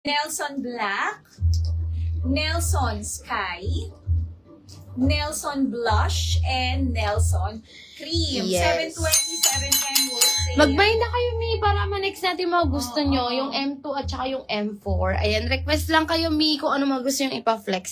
Nelson Black, Nelson Sky, Nelson Blush, and Nelson Cream. Yes. 720, 710 wholesale. Mag-buy na kayo, Mi, para ma-next natin mga gusto nyo. Yung M2 at saka yung M4. Ayan, request lang kayo, Mi, kung ano mga gusto yung ipa-flex.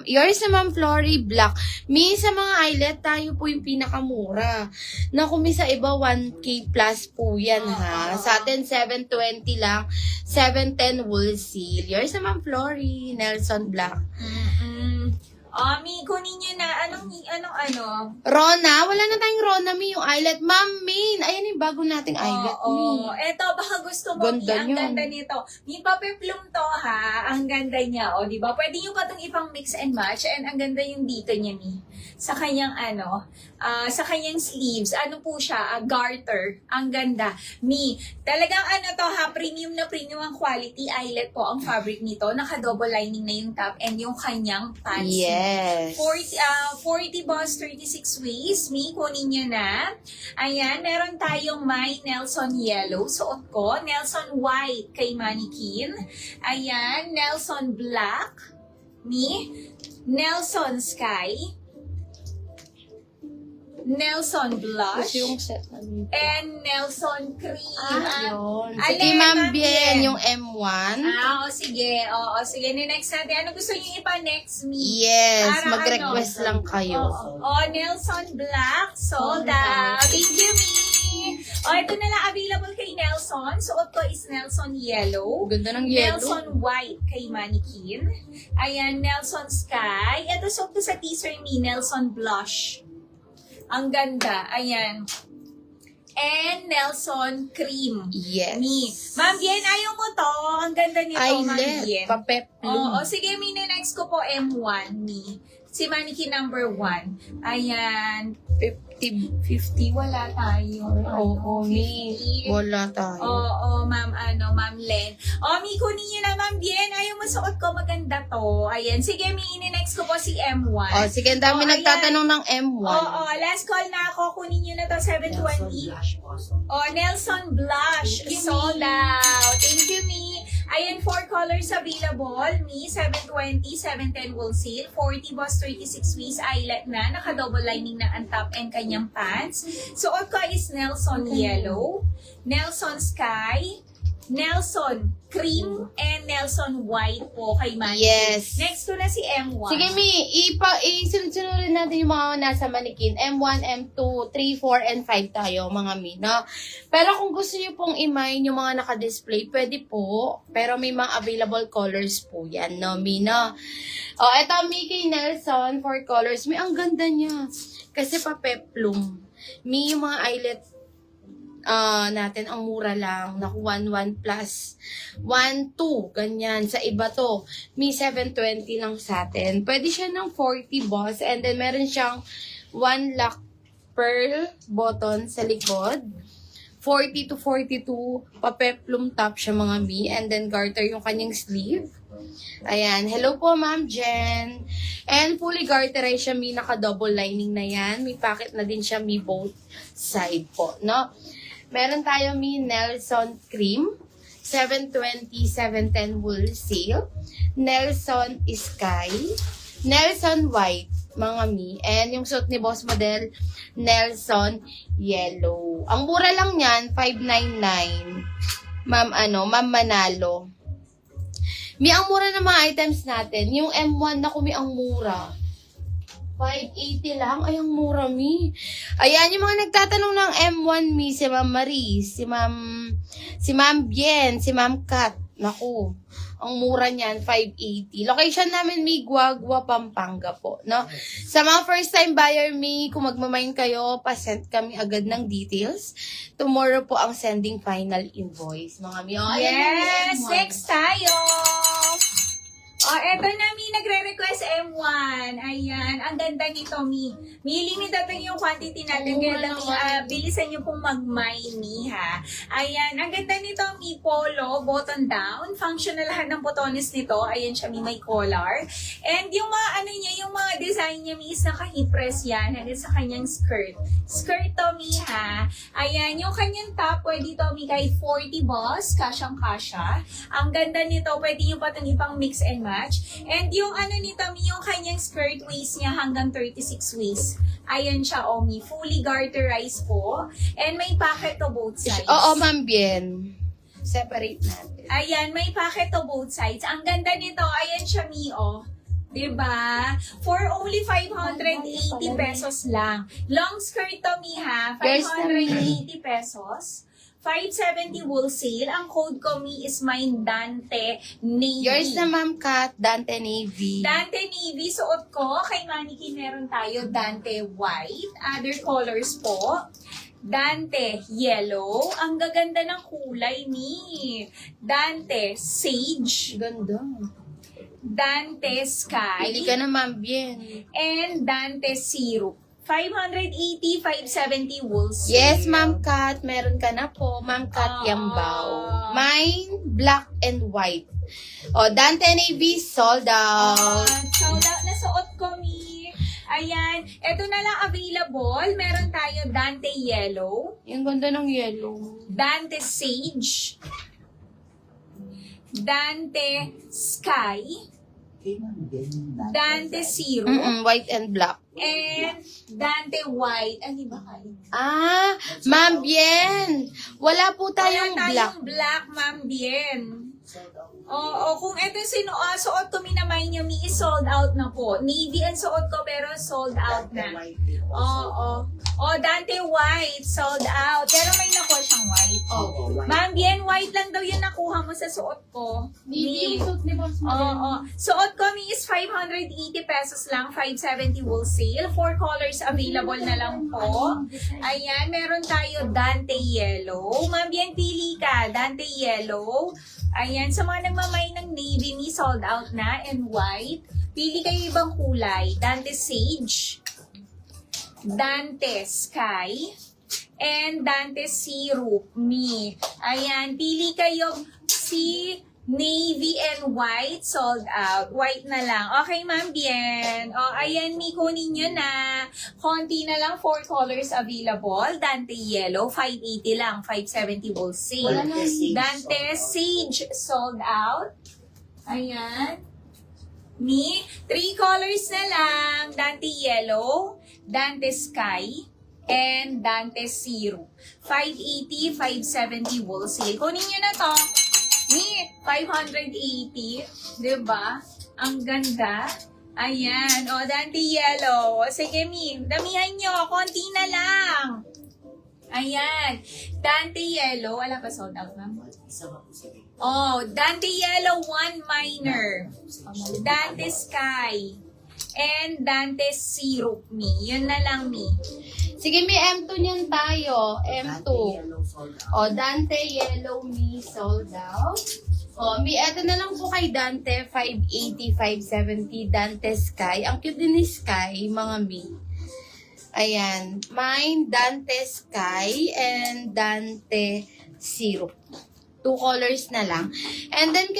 Yours na Ma'am Flory, black. Mi, sa mga eyelet, tayo po yung pinakamura. Naku, Mi, sa iba, 1K plus po yan, ha. Sa atin, 720 lang. 710 wholesale. Yours na Ma'am Flory, Nelson Black. Mi, kunin nyo na. Anong? Rona, wala na tayong Rona, Mi, yung eyelet. Ma'am, Min, ayan yung bago nating eyelet, Mi. Eto, baka gusto mo, Mi, Ganda ang yun. ganda nito. Mi, papeplum to, ha? Ang ganda niya, o, di ba? Pwede nyo pa itong ipang mix and match, and ang ganda yung dito niya, Mi. Sa kanyang, sa kanyang sleeves. Ano po siya? Garter. Ang ganda. Mi, talagang to, ha? Premium na premium ang quality eyelet po ang fabric nito. Naka-double lining na yung top and yung kanyang pants. Yes. 40 boss, 36 waist. Mi, kunin nyo na. Ayan, meron tayong my Nelson Yellow. Suot ko. Nelson White kay Mannequin. Ayan, Nelson Black. Mi. Nelson Sky. Nelson Blush. Gusto yung set na dito. And Nelson Cream. Yun. Alin, Sige, Ma'am Ma'am Bien, Bien? yung M1. Sige. Sige, next natin. Ano gusto niyo ipa-next, Mi? Yes, Para mag-request lang kayo. Nelson Black, sold out. Thank you, Mi. Ito na lang available kay Nelson. Suot ko is Nelson Yellow. Ganda ng yellow. Nelson White kay Mannequin. Ayan, Nelson Sky. Ito suot ko sa teaser ni Nelson Blush. Ang ganda. Ayan. And Nelson Cream. Yes. Mi. Ma'am Bien, ayaw mo to. Ang ganda nito, Ma'am Bien. Eyelet, papeplum. Oo, sige, Mi, next ko po M1, Mi. Si Mannequin number 1. Ayan. 50, wala tayo. Oo, Mi. 50. Wala tayo. Oo, Ma'am Len. Mi, kunin niyo na, Ma'am Bien. Ayaw mo suot ko, maganda to. Ayan. Sige, Mi, next ko po si M1. Oh, sige, ang dami Oh, nagtatanong ng M1. Last call na ako. Kunin niyo na to, 720. Nelson Blush. Sold out. Thank you, Mi. Ayan, 4 colors available. Mi, 720, 710 wholesale. 40 boss, 36 waist. Eyelet na. Naka-double lining na ang top and kanyang pants. Suot ko is Nelson Yellow, Nelson Sky, Nelson Cream, and Nelson White po kay Mannequin. Yes. Next to na si M1. Sige, Mi, isunod-sunurin natin yung mga nasa Mannequin. M1, M2, 3, 4, and 5 tayo, mga Mi, no? Pero kung gusto nyo pong imayin yung mga naka-display, pwede po. Pero may mga available colors po yan, no, Mi, no? Eto, Mi, kay Nelson, 4 colors. Mi, ang ganda niya. Kasi pa peplum. Mi, yung mga eyelet natin, ang mura lang. Naku, 1 plus. 1, 2. Ganyan. Sa iba to. Mi, 720 lang sa atin. Pwede siya ng 40 boss. And then, meron siyang 1 lock pearl button sa likod. 40 to 42. Papeplum top siya, mga Mi. And then, garter yung kanyang sleeve. Ayan. Hello po, Ma'am Jen. And fully garterized siya, Mi. Naka-double lining na yan. May pocket na din siya, Mi, both side po, no? Meron tayo, Mi, Nelson Cream. 720, 710 wholesale. Nelson Sky. Nelson White, mga Mi. And yung suit ni Boss Model, Nelson Yellow. Ang mura lang yan, 599. Ma'am Manalo. Mi, ang mura ng mga items natin. Yung M1 na Mi, ang mura. 580 lang. Ay, ang mura, Mi. Ayan, yung mga nagtatanong ng M1, Mi, si Ma'am Marie, si Ma'am Bien, si Ma'am Kat. Naku, ang mura niyan, 580. Location namin, Mi, Guagua, Pampanga po, no? Sa mga first time buyer, Mi, kung magmamain kayo, pasend kami agad ng details. Tomorrow po ang sending final invoice, mga Mi. Yes, next tayo. eto na, Mi, nagre-request M1. Ayan, ang ganda nito, Mi. Mi, limited lang yung quantity natin. Oo, Kaya naman. bilisan nyo pong mag-my, Mi, ha. Ayan, ang ganda nito, Mi, polo, button down. Functional lahat ng botones nito. Ayan siya, Mi, may collar. And yung mga, ano niya, yung mga design niya, Mi, is naka-hip press yan. Hanggang sa kanyang skirt. Skirt to, Mi, ha. Ayan, yung kanyang top, pwede to, Mi, kahit 40 boss. Kasyang-kasya. Ang ganda nito, pwede nyo pa itong ipang mix and match. And yung ano nito, Mi, yung kanyang skirt waist niya hanggang 36 waist. Ayan siya, Omi. Fully garterized po. And may pocket to both sides. Oo, Ma'am Bien. Separate natin. Ayan, may pocket to both sides. Ang ganda nito, ayan siya, Mi, oh. Diba? For only 580 pesos lang. Long skirt to, Mi, ha? Girls na, Mi. 580 pesos. 570 wholesale. Ang code ko, Mi, is mine Dante Navy. Yours na, Ma'am Kat, Dante Navy. Dante Navy, suot ko. Kay Mannequin meron tayo Dante White. Other colors po. Dante Yellow. Ang gaganda ng kulay ni Dante Sage. Ganda. Dante Sky. Pili ka na, Ma'am Bien. And Dante Syrup. 580, 570 wholesale. Yes, Ma'am Kat. Meron ka na po. Ma'am Kat Yambao. Mine, black and white. O, Dante Navy, sold out. Sold out na suot ko, Mi. Ayan. Ito na lang available. Meron tayo Dante Yellow. Yung ganda ng yellow. Dante Sage. Dante Sky. Dante Syrup. White and black. And Dante White. Ano ba kayo? Ah, Ma'am Bien. Wala po tayong Wala black. tayong black, Ma'am Bien. Oo, kung ito suot ko minamay niyo, Mi, is sold out na po. Navy ang suot ko pero sold out na. Oo. Oh, Dante White, sold out. Pero may nakuha siyang white. Oh. Ma'am Bien, white lang daw yung nakuha mo sa suot ko. Mi. ni Boss Oo. Suot ko, Mi, is 580 pesos lang, 570 wholesale. 4 colors available na lang po. Ayan, meron tayo Dante Yellow. Ma'am Bien, pili ka. Dante Yellow. Ayan, sa mga nagmamay ng navy, Mi, sold out na. And white. Pili kayo ibang kulay. Dante Sage. Dante Sky. And Dante Syrup, Mi. Ayan, pili kayo si navy and white, sold out. White na lang. Okay, Ma'am Bien. O, ayan, Mi, kunin nyo na. Konti na lang, 4 colors available. Dante Yellow, 580 lang. 570 wholesale. Dante Sage, sold out. Ayan. Mi, 3 colors na lang. Dante Yellow, Dante Sky, and Dante Syrup. 580, 570 wholesale. Kunin nyo na to. Mi, 580. Diba? Ang ganda. Ayan. O, Dante Yellow. Sige, Mi. Damihan nyo. Konti na lang. Ayan. Dante Yellow. Wala pa sold out, ma'am? Oh, Dante Yellow 1 minor. Dante Sky. And Dante Syrup, Mi. Yun na lang, Mi. Sige, may M2 niyan tayo. M2. O, Dante Yellow, Mi, sold out. O, Mi, eto na lang po kay Dante, 580, 570, Dante Sky. Ang cute din ni Sky, mga Mi. Ayan. Mine, Dante Sky, and Dante Syrup. 2 colors na lang. And then,